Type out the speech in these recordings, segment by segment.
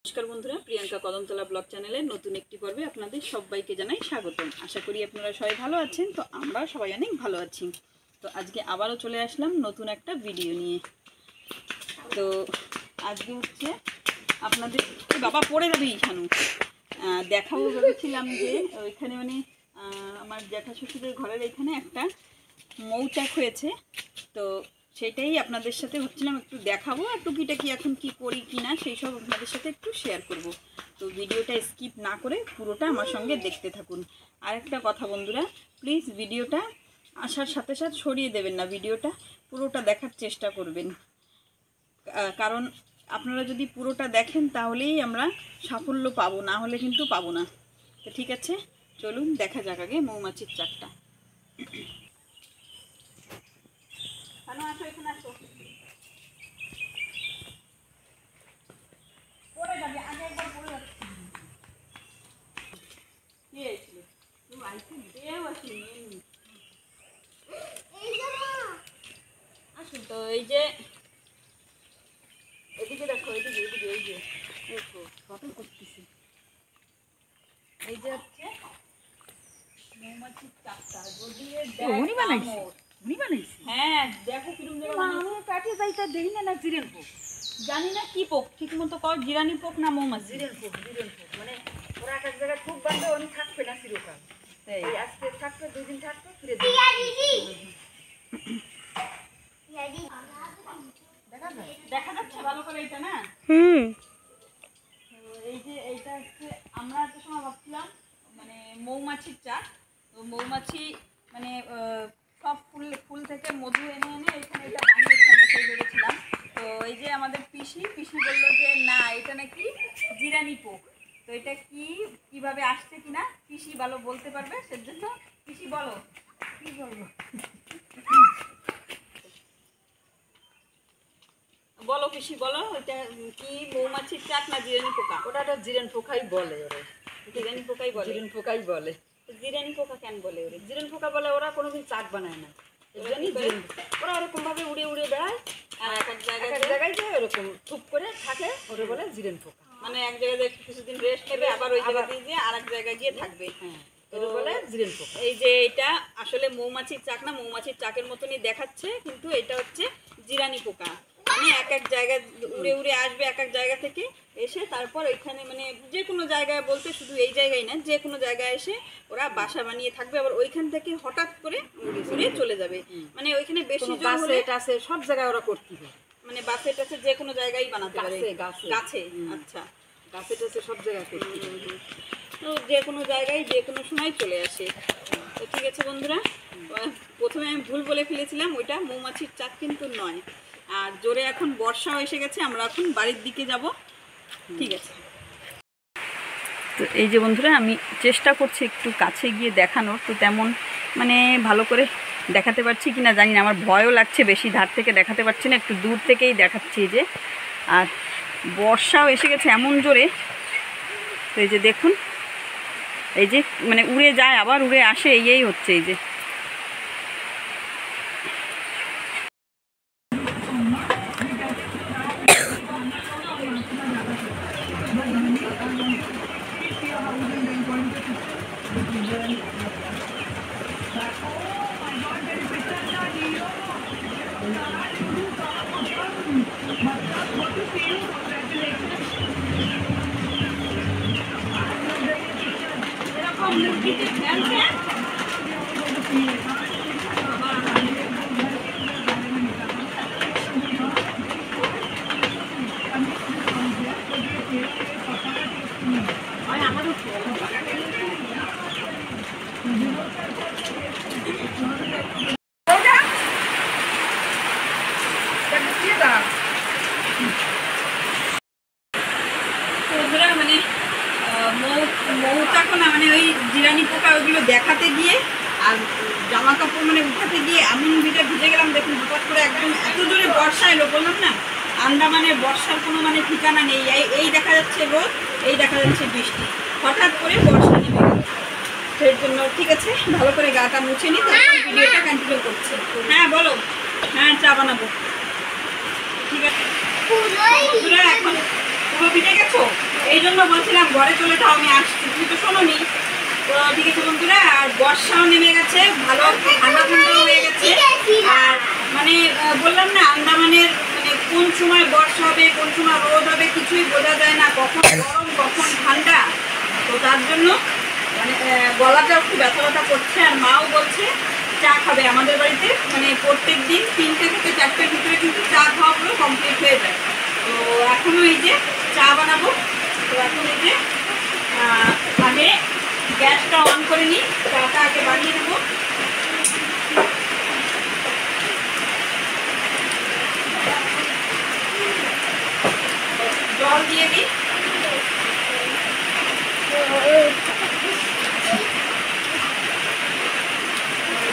নমস্কার বন্ধুরা, প্রিয়াঙ্কা কদমতলা ব্লগ চ্যানেলের নতুন একটি পর্বে আপনাদের সবাইকে জানাই স্বাগতম। আশা করি আপনারা সবাই ভালো আছেন। তো আমরা সবাই অনেক ভালো আছি। তো আজকে আবারও চলে আসলাম নতুন একটা ভিডিও নিয়ে। তো আজকে হচ্ছে আপনাদের বাবা পড়ে যাবে শানু দেখাবো ভেবেছিলাম যে ওইখানে মানে আমার জ্যাঠা শ্বশুরের ঘরের এখানে একটা মৌচাক হয়েছে। তো সেটাই আপনাদের সাথে ভাবছিলাম একটু দেখাবো, আর টুকিটাকি এখন কি করি কি না সেই সব আপনাদের সাথে একটু শেয়ার করব। তো ভিডিওটা স্কিপ না করে পুরোটা আমার সঙ্গে দেখতে থাকুন। আর একটা কথা বন্ধুরা, প্লিজ ভিডিওটা আসার সাথে সাথে সরিয়ে দেবেন না, ভিডিওটা পুরোটা দেখার চেষ্টা করবেন। কারণ আপনারা যদি পুরোটা দেখেন তাহলেই আমরা সাফল্য পাবো, না হলে কিন্তু পাবো না। তো ঠিক আছে, চলুন দেখা যাক আগে মৌমাছির চাকটা। আসো, এখানে আসো। পড়ে যাবে, আগে একবার পড়ে যাচ্ছে। কি হয়েছিল? কেউ আইসিনি, কেউ আসেনি। আসুন। তো এই যে এদিকে দেখো, এদিকে এদিকে এই যে দেখো কত করতেছি। এই যে হচ্ছে মৌমাছির চাকটা। যদি উনি বানাইছে, উনি বানাইছে। হ্যাঁ দেখো কিরকম কাটিয়ে যাই, তা দেখি না জিরেন পোক, জানি না কি পোক ঠিক মতো কর, জিরানি পোক না মৌমাছি। জিরেন পোক মানে ওরা এক জায়গায় খুব বান্ধব, উনি থাকবে না চিরকাল। এই আজকে থাকবে, 2 দিন থাকবে, ফিরে দেখা যাচ্ছে ভালো করে এটা না। এই যে এইটা হচ্ছে আমরা একটা সময় ভাবছিলাম মানে মৌমাছির চাক। তো মৌমাছি মানে সব ফুল থেকে মধু এনে এনে এখানে এটা বানিয়েছে, আমরা সেই ভেবেছিলাম। তো এই যে আমাদের পিসি বললো যে না, এটা নাকি জিরানি পোক। তো এটা কিভাবে আসছে কিনা পিসি ভালো বলতে পারবে, সেজন্য পিসি বলো কি বলবো, বলো পিসি বলো, এটা কি মৌমাছির চাক না জিরানি পোকা? ওটা তো জিরেন পোকাই বলে, ওরা জিরানি পোকাই বলে। জিরেন পোকাই বলে। জিরানি পোকা কেন বলে? ওরে জিরেন পোকা বলে, ওরা কোনোদিন চাক বানায় না। ওরা ওরকম ভাবে উড়ে উড়ে বেড়ায়, আর এক জায়গায় যায় ওরকম থুপ করে থাকে, ওরে বলে জিরেন পোকা। মানে এক জায়গায় কিছুদিন রেস্ট নেবে, আবার ওই জায়গা দিয়ে আর এক জায়গায় গিয়ে থাকবে। হ্যাঁ, ওরে বলে জিরেন পোকা। এই যে এটা আসলে মৌমাছির চাক না, মৌমাছির চাকের মতনই দেখাচ্ছে, কিন্তু এটা হচ্ছে জিরানি পোকা। মানে এক এক জায়গায় উড়ে উড়ে আসবে, এক এক জায়গা থেকে এসে তারপর এখানে মানে যে কোনো জায়গায়, বলতে শুধু এই জায়গায় না, যে কোনো জায়গায় এসে ওরা বাসা বানিয়ে থাকবে, আবার ওইখান থেকে হঠাৎ করে উড়ে চলে যাবে। মানে ওইখানে বেশি জোর হলে সব জায়গায় ওরা করতে হবে, মানে বাসে টাসে যে কোনো জায়গায় বানাতে পারে, গাছে। আচ্ছা, গাছে টাছে সব জায়গায় করতে হবে। তো যে কোনো জায়গায় যে কোনো সময় চলে আসে। তো ঠিক আছে বন্ধুরা, প্রথমে আমি ভুল বলে ফেলেছিলাম, ওইটা মৌমাছির চাক কিন্তু নয়। আর জোরে এখন বর্ষাও এসে গেছে, আমরা এখন বাড়ির দিকে যাব। ঠিক আছে। তো এই যে বন্ধুরা, আমি চেষ্টা করছি একটু কাছে গিয়ে দেখানোর, তো তেমন মানে ভালো করে দেখাতে পারছি কি না জানি না, আমার ভয়ও লাগছে, বেশি ধার থেকে দেখাতে পারছি না, একটু দূর থেকেই দেখাচ্ছি। যে আর বর্ষাও এসে গেছে এমন জোরে। তো এই যে দেখুন, এই যে মানে উড়ে যায় আবার উড়ে আসে, এই হচ্ছে। এই যে মানে মৌচাক না, মানে ওই জিরানি পোকা ওইগুলো দেখাতে গিয়ে আর জামা কাপড় মানে উঠাতে গিয়ে এমন ভিজে গেলাম। দেখুন হঠাৎ করে একদম এত জোরে বর্ষা এলো, বললাম না আন্দামানের বর্ষার কোনো মানে ঠিকানা নেই। এই দেখা যাচ্ছে রোদ, এই দেখা যাচ্ছে বৃষ্টি, হঠাৎ করে বর্ষা নেমে গেল। সেই জন্য ঠিক আছে, ভালো করে গাটা মুছে নিই, তারপর ভিডিওটা কন্টিনিউ করছি। হ্যাঁ বলো। হ্যাঁ, চা বানাবো। ঠিক আছে বন্ধুরা, এখন পুরো ভিজে গেছো? জন্য বলছিলাম ঘরে চলে যাও, আমি আসছি, তুমি তো শোনোনি। তো ঠিক আছে বন্ধুরা, আর বর্ষাও নেমে গেছে, ভালো ঠান্ডা ঠান্ডাও হয়ে গেছে। আর মানে বললাম না, আন্দামানের মানে কোন সময় বর্ষা হবে কোন সময় রোদ হবে কিছুই বোঝা যায় না, কখন গরম কখন ঠান্ডা। তো তার জন্য মানে গলাটা একটু ব্যথা ব্যথা করছে। আর মাও বলছে চা খাবে আমাদের বাড়িতে, মানে প্রত্যেক দিন 3টে থেকে 4টের ভিতরে কিন্তু চা খাওয়াগুলো কমপ্লিট হয়ে যায়। তো এখনও এই যে চা বানাবো। তো এখন এই যে আগে গ্যাসটা অন করে নিই, চাটা আগে বানিয়ে নেবো। জল দিয়ে দিই।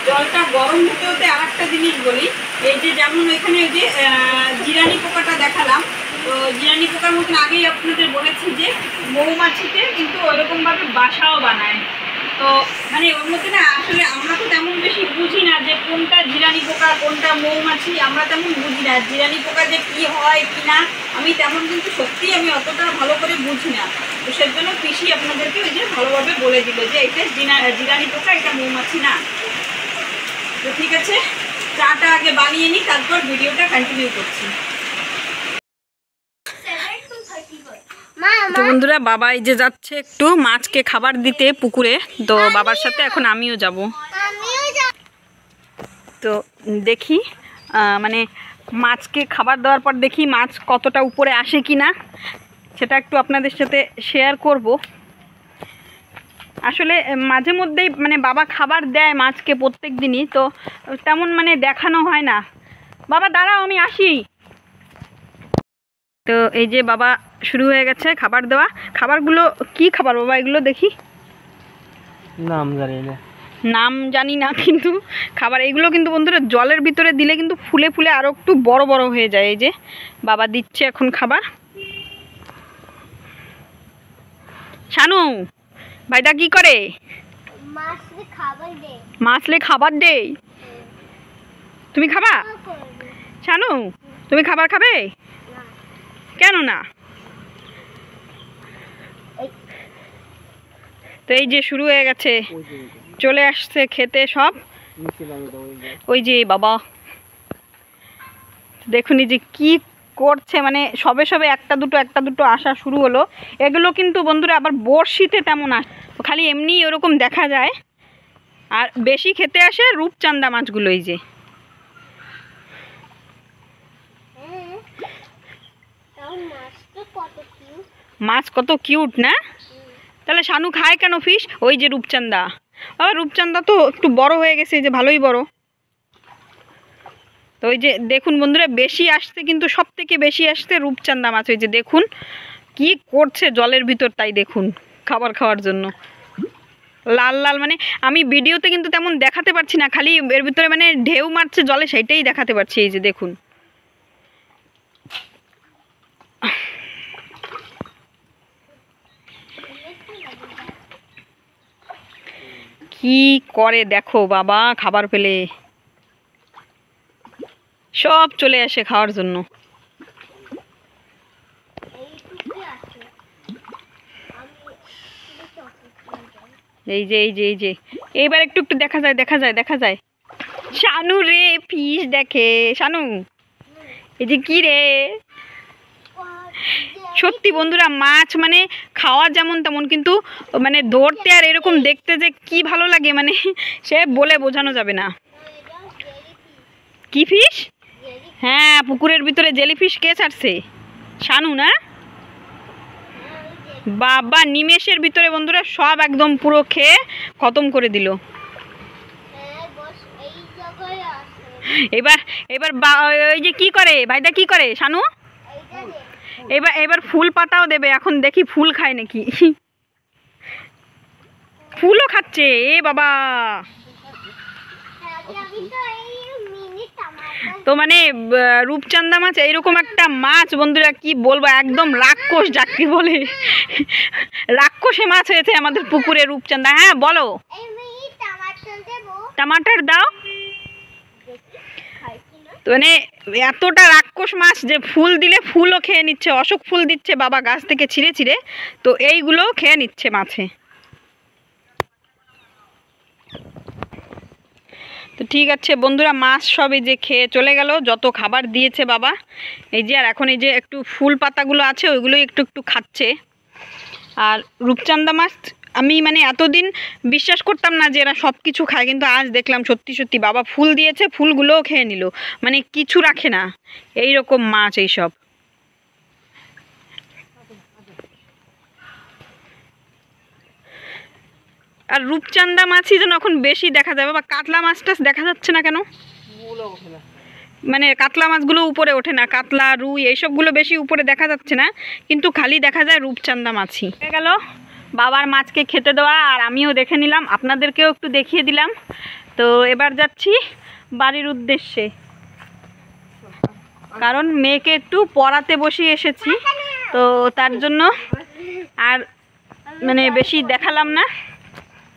জলটা গরম হতে হতে আর একটা জিনিস বলি, এই যে যেমন এখানে ওই যে জিরানি পোকাটা দেখালাম, তো জিরানি পোকার মতন আগেই আপনাদের বলেছি যে মৌমাছিতে কিন্তু ওরকমভাবে বাসাও বানায়। তো মানে ওর মধ্যে না আসলে আমরা তো তেমন বেশি বুঝি না যে কোনটা জিরানি পোকা কোনটা মৌমাছি, আমরা তেমন বুঝি না জিরানি পোকা যে কি হয় কি না, আমি তেমন কিন্তু সত্যিই আমি অতটা ভালো করে বুঝি না। তো সেজন্য পিসি আপনাদেরকে ওই যে ভালোভাবে বলে দিল যে এটা জিরানি পোকা, এটা মৌমাছি না। তো ঠিক আছে, চাটা আগে বানিয়ে নিই, তারপর ভিডিওটা কন্টিনিউ করছি। তো বন্ধুরা, বাবা এই যে যাচ্ছে একটু মাছকে খাবার দিতে পুকুরে, তো বাবার সাথে এখন আমিও যাব। তো দেখি মানে মাছকে খাবার দেওয়ার পর দেখি মাছ কতটা উপরে আসে কি না, সেটা একটু আপনাদের সাথে শেয়ার করব। আসলে মাঝে মধ্যেই মানে বাবা খাবার দেয় মাছকে প্রত্যেক দিনই, তো তেমন মানে দেখানো হয় না। বাবা দাঁড়াও আমি আসি। তো এই যে বাবা শুরু হয়ে গেছে খাবার দেওয়া। খাবারগুলো কি খাবার বাবা এগুলো দেখি? নাম জানি না। নাম জানি না, কিন্তু খাবার এগুলো কিন্তু বন্ধুরা জলের ভিতরে দিলে কিন্তু ফুলে ফুলে আরও একটু বড় বড় হয়ে যায়। এই যে বাবা দিচ্ছে এখন খাবার। শানু ভাইদা কি করে? মাছলে খাবার দে। তুমি খাবা? শানু তুমি খাবার খাবে? কেন না? তো এই যে শুরু হয়ে গেছে, চলে আসছে খেতে সব। ওই যে বাবা দেখুন এই যে কি করছে, মানে সবে সবে একটা দুটো আসা শুরু হলো। এগুলো কিন্তু বন্ধুরা আবার বড়শিতে তেমন আসে, খালি এমনি ওরকম দেখা যায়। আর বেশি খেতে আসে রূপচাঁদা মাছগুলো। এই যে মাছ কত কিউট না? তাহলে শানু খায় কেন ফিশ? ওই যে রূপচাঁদা, আবার রূপচাঁদা তো একটু বড় হয়ে গেছে, যে ভালোই বড়। তো ওই যে দেখুন বন্ধুরা, বেশি আসছে কিন্তু সব থেকে বেশি আসছে রূপচাঁদা মাছ। ওই যে দেখুন কি করছে জলের ভিতর, তাই দেখুন খাবার খাওয়ার জন্য লাল লাল। মানে আমি ভিডিওতে কিন্তু তেমন দেখাতে পারছি না, খালি এর ভিতরে মানে ঢেউ মারছে জলে, সেটাই দেখাতে পারছি। এই যে দেখুন কি করে দেখো বাবা, খাবার পেলে সব চলে আসে খাওয়ার জন্য। এই যে এই যে এই যে এইবার একটু একটু দেখা যায়। শানু রে ফিশ দেখে। শানু এই যে কি রে, সত্যি বন্ধুরা মাছ মানে খাওয়া যেমন তেমন, কিন্তু মানে ধরতে আর এরকম দেখতে যে কি ভালো লাগে, মানে সে বলে বোঝানো যাবে না। কি ফিশ? হ্যাঁ, পুকুরের ভিতরে জেলিফিশ কে ছাড়ছে? শানু না? বাবা নিমেষের ভিতরে বন্ধুরা সব একদম পুরো খেয়ে খতম করে দিল। এবার এবার ওই যে কি করে ভাইদা, কি করে শানু? এবার ফুল পাতাও দেবে, এখন দেখি ফুল খায় নাকি। ফুলও খাচ্ছে এ বাবা। তো মানে রূপচাঁদা মাছ এইরকম একটা মাছ বন্ধুরা, কি বলবো, একদম রাক্ষস যাকে বলে, রাক্ষসে মাছ হয়েছে আমাদের পুকুরে রূপচাঁদা। হ্যাঁ বলো। টমাটার দাও। তো মানে এতটা রাক্ষস মাছ যে ফুল দিলে ফুলও খেয়ে নিচ্ছে, অশোক ফুল দিচ্ছে বাবা গাছ থেকে ছিঁড়ে ছিঁড়ে, তো এইগুলোও খেয়ে নিচ্ছে মাছে। তো ঠিক আছে বন্ধুরা, মাছ সব এই যে খেয়ে চলে গেল, যত খাবার দিয়েছে বাবা। এই যে আর এখন এই যে একটু ফুল পাতাগুলো আছে ওইগুলোই একটু একটু খাচ্ছে। আর রূপচাঁদা মাছ আমি মানে এতদিন বিশ্বাস করতাম না যে এরা সব কিছু খায়, কিন্তু আজ দেখলাম সত্যি সত্যি বাবা ফুল দিয়েছে, ফুলগুলোও খেয়ে নিল, মানে কিছু রাখে না, এই রকম মাছ এইসব। আর রূপচাঁদা মাছই যেন এখন বেশি দেখা যাবে, বা কাতলা মাছটা দেখা যাচ্ছে না কেন? মানে কাতলা মাছগুলো উপরে ওঠে না, কাতলা রুই এইসবগুলো বেশি উপরে দেখা যাচ্ছে না, কিন্তু খালি দেখা যায় রূপচাঁদা মাছই। হয়ে গেল বাবার মাছকে খেতে দেওয়া, আর আমিও দেখে নিলাম, আপনাদেরকেও একটু দেখিয়ে দিলাম। তো এবার যাচ্ছি বাড়ির উদ্দেশ্যে, কারণ মেয়েকে একটু পড়াতে বসিয়ে এসেছি, তো তার জন্য আর মানে বেশি দেখালাম না।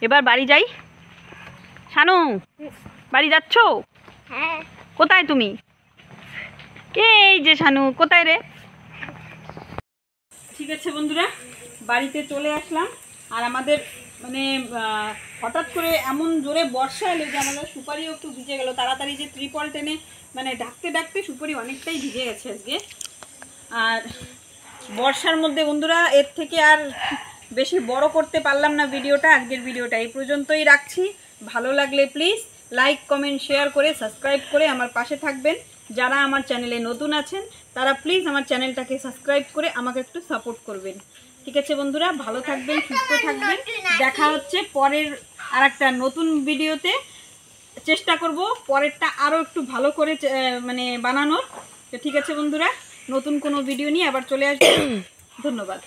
এবার বাড়ি যাই। শানু, বাড়ি যাচ্ছ? কোথায় তুমি? এই যে শানু, কোথায় রে? ঠিক আছে বন্ধুরা, বাড়িতে চলে আসলাম। আর আমাদের মানে হঠাৎ করে এমন জোরে বর্ষা এলো যে আমাদের সুপারিও একটু ভিজে গেল। তাড়াতাড়ি যে ত্রিপল টেনে মানে ডাকতে ডাকতে সুপারি অনেকটাই ভিজে গেছে আজকে। আর বর্ষার মধ্যে বন্ধুরা এর থেকে আর বেশি বড় করতে পারলাম না ভিডিওটা। আজকের ভিডিওটা এই পর্যন্তই রাখছি। ভালো লাগলে প্লিজ লাইক, কমেন্ট, শেয়ার করে সাবস্ক্রাইব করে আমার পাশে থাকবেন। যারা আমার চ্যানেলে নতুন আছেন তারা প্লিজ আমার চ্যানেলটাকে সাবস্ক্রাইব করে আমাকে একটু সাপোর্ট করবেন। ঠিক আছে বন্ধুরা, ভালো থাকবেন, সুস্থ থাকবেন। দেখা হচ্ছে পরের আর একটা নতুন ভিডিওতে। চেষ্টা করব পরেরটা আরও একটু ভালো করে মানে বানানোর। তো ঠিক আছে বন্ধুরা, নতুন কোনো ভিডিও নিয়ে আবার চলে আসবো। ধন্যবাদ।